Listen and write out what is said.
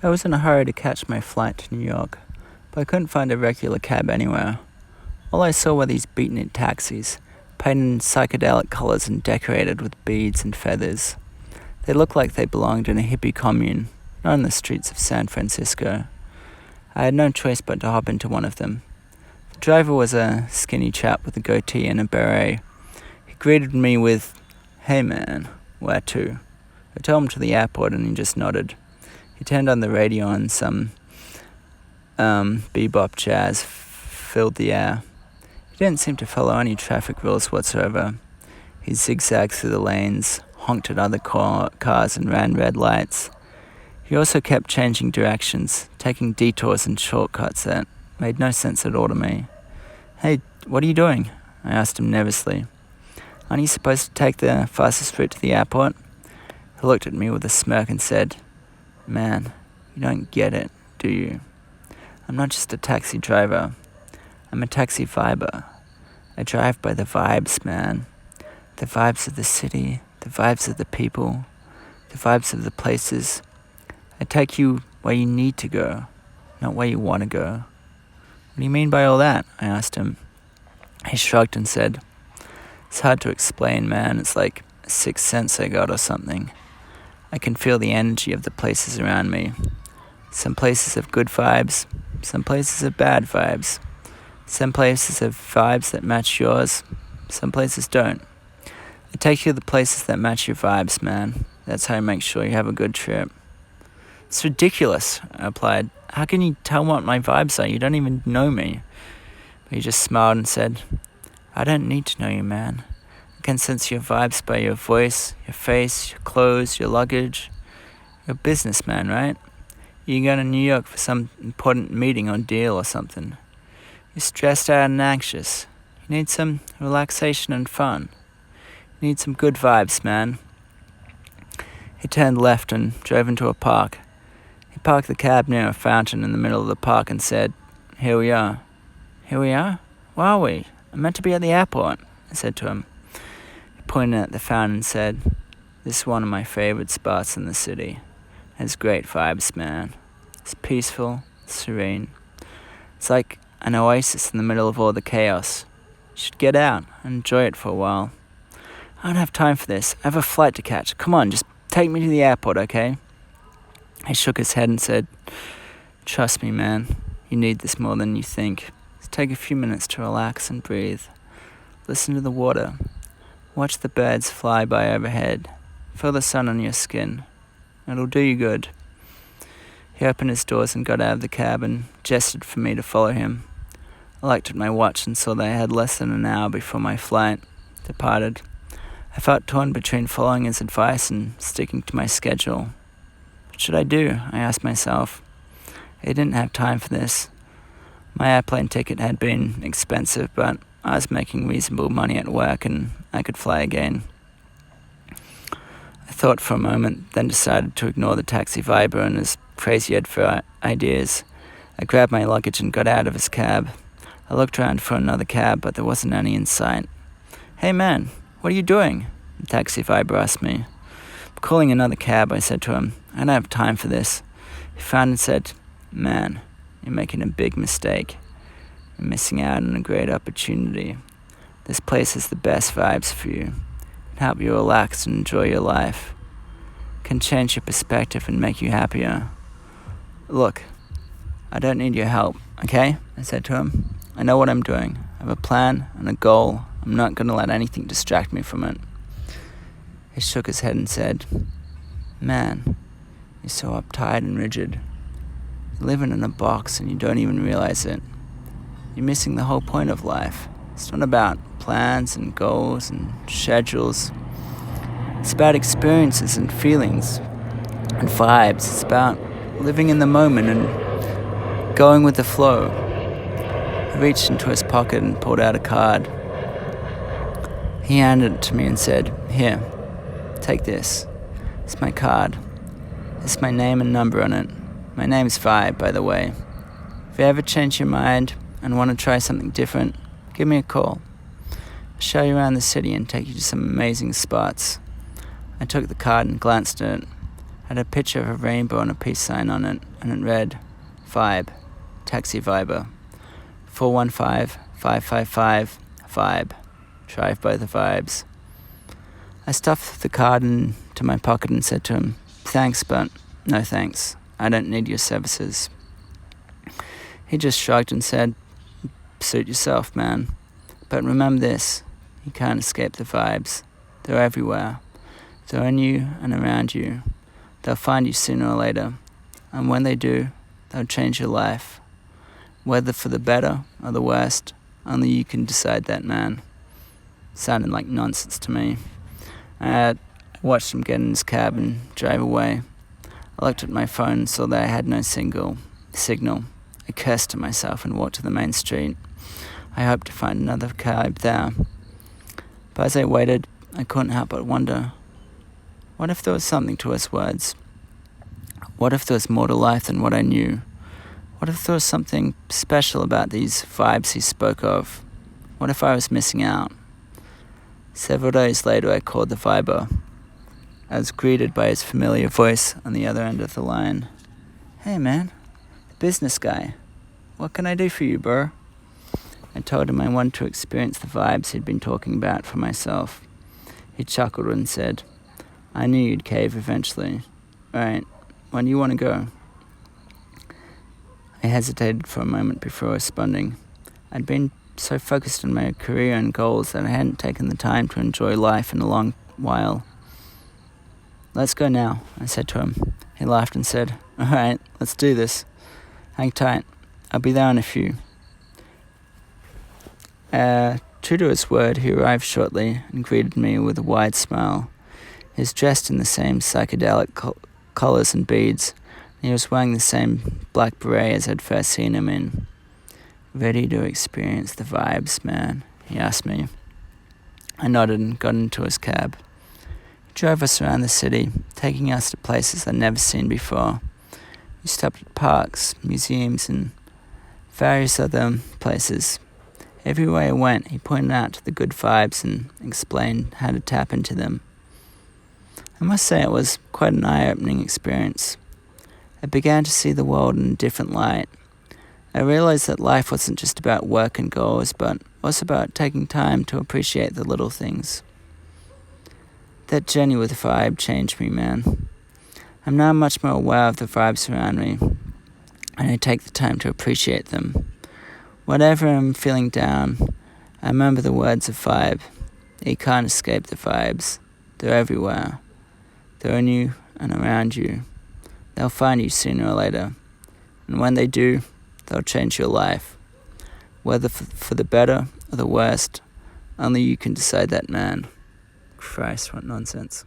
I was in a hurry to catch my flight to New York, but I couldn't find a regular cab anywhere. All I saw were these beatnik taxis, painted in psychedelic colors and decorated with beads and feathers. They looked like they belonged in a hippie commune, not in the streets of San Francisco. I had no choice but to hop into one of them. The driver was a skinny chap with a goatee and a beret. He greeted me with, "Hey man, where to?" I told him to the airport and he just nodded. He turned on the radio and some bebop jazz filled the air. He didn't seem to follow any traffic rules whatsoever. He zigzagged through the lanes, honked at other cars and ran red lights. He also kept changing directions, taking detours and shortcuts that made no sense at all to me. "Hey, what are you doing?" I asked him nervously. "Aren't you supposed to take the fastest route to the airport?" He looked at me with a smirk and said, "Man, you don't get it, do you? I'm not just a taxi driver. I'm a taxi viber. I drive by the vibes, man. The vibes of the city, the vibes of the people, the vibes of the places. I take you where you need to go, not where you want to go." "What do you mean by all that?" I asked him. He shrugged and said, "It's hard to explain, man. It's like a sixth sense I got or something. I can feel the energy of the places around me. Some places have good vibes, some places have bad vibes. Some places have vibes that match yours, some places don't. I take you to the places that match your vibes, man. That's how I make sure you have a good trip." "It's ridiculous," I replied. "How can you tell what my vibes are? You don't even know me." But he just smiled and said, "I don't need to know you, man. I can sense your vibes by your voice, your face, your clothes, your luggage. You're a businessman, right? You're going to New York for some important meeting or deal or something. You're stressed out and anxious. You need some relaxation and fun. You need some good vibes, man." He turned left and drove into a park. He parked the cab near a fountain in the middle of the park and said, "Here we are." "Here we are? Where are we? I'm meant to be at the airport," I said to him. He pointed at the fountain and said, "This is one of my favorite spots in the city. It has great vibes, man. It's peaceful, serene. It's like an oasis in the middle of all the chaos. You should get out and enjoy it for a while." "I don't have time for this. I have a flight to catch. Come on, just take me to the airport, okay?" He shook his head and said, "Trust me, man. You need this more than you think. Just take a few minutes to relax and breathe. Listen to the water. Watch the birds fly by overhead. Feel the sun on your skin. It'll do you good." He opened his doors and got out of the cab and gestured for me to follow him. I looked at my watch and saw that I had less than an hour before my flight departed. I felt torn between following his advice and sticking to my schedule. What should I do? I asked myself. I didn't have time for this. My airplane ticket had been expensive, but I was making reasonable money at work and I could fly again. I thought for a moment, then decided to ignore the taxi viber and his crazy head for ideas. I grabbed my luggage and got out of his cab. I looked around for another cab, but there wasn't any in sight. "Hey man, what are you doing?" the taxi viber asked me. "I'm calling another cab," I said to him. "I don't have time for this." He frowned and said, "Man, you're making a big mistake. You're missing out on a great opportunity. This place has the best vibes for you. It can help you relax and enjoy your life. It can change your perspective and make you happier. Look, I don't need your help, okay?" I said to him. "I know what I'm doing. I have a plan and a goal. I'm not going to let anything distract me from it." He shook his head and said, "Man, you're so uptight and rigid. You're living in a box and you don't even realize it. You're missing the whole point of life. It's not about plans and goals and schedules. It's about experiences and feelings and vibes. It's about living in the moment and going with the flow." He reached into his pocket and pulled out a card. He handed it to me and said, "Here, take this. It's my card. It's my name and number on it. My name's Vibe, by the way. If you ever change your mind and want to try something different, give me a call. I'll show you around the city and take you to some amazing spots." I took the card and glanced at it. Had a picture of a rainbow and a peace sign on it, and it read, Vibe, Taxi Viber, 415-555-Vibe, drive by the vibes. I stuffed the card into my pocket and said to him, thanks, but no thanks. I don't need your services. He just shrugged and said, suit yourself, man. But remember this, you can't escape the vibes. They're everywhere. They're in you and around you. They'll find you sooner or later. And when they do, they'll change your life. Whether for the better or the worst, only you can decide that, man. Sounded like nonsense to me. I watched him get in his cab and drive away. I looked at my phone and saw that I had no signal. I cursed to myself and walked to the main street. I hoped to find another cab there. But as I waited, I couldn't help but wonder, what if there was something to his words? What if there was more to life than what I knew? What if there was something special about these vibes he spoke of? What if I was missing out? Several days later, I called the Viber. I was greeted by his familiar voice on the other end of the line. Hey man, the business guy. What can I do for you, bro? I told him I wanted to experience the vibes he'd been talking about for myself. He chuckled and said, I knew you'd cave eventually. Right, when do you want to go? I hesitated for a moment before responding. I'd been so focused on my career and goals that I hadn't taken the time to enjoy life in a long while. Let's go now, I said to him. He laughed and said, all right, let's do this. Hang tight. I'll be there in a few. True to his word, he arrived shortly and greeted me with a wide smile. He was dressed in the same psychedelic colors and beads, and he was wearing the same black beret as I'd first seen him in. Ready to experience the vibes, man? He asked me. I nodded and got into his cab. He drove us around the city, taking us to places I'd never seen before. We stopped at parks, museums, and various other places. Everywhere I went, he pointed out to the good vibes and explained how to tap into them. I must say it was quite an eye-opening experience. I began to see the world in a different light. I realized that life wasn't just about work and goals, but also about taking time to appreciate the little things. That journey with Vibe changed me, man. I'm now much more aware of the vibes around me, and I take the time to appreciate them. Whenever I'm feeling down, I remember the words of Vibe. You can't escape the vibes. They're everywhere. They're in you and around you. They'll find you sooner or later. And when they do, they'll change your life. Whether for the better or the worst, only you can decide that, man. Christ, what nonsense.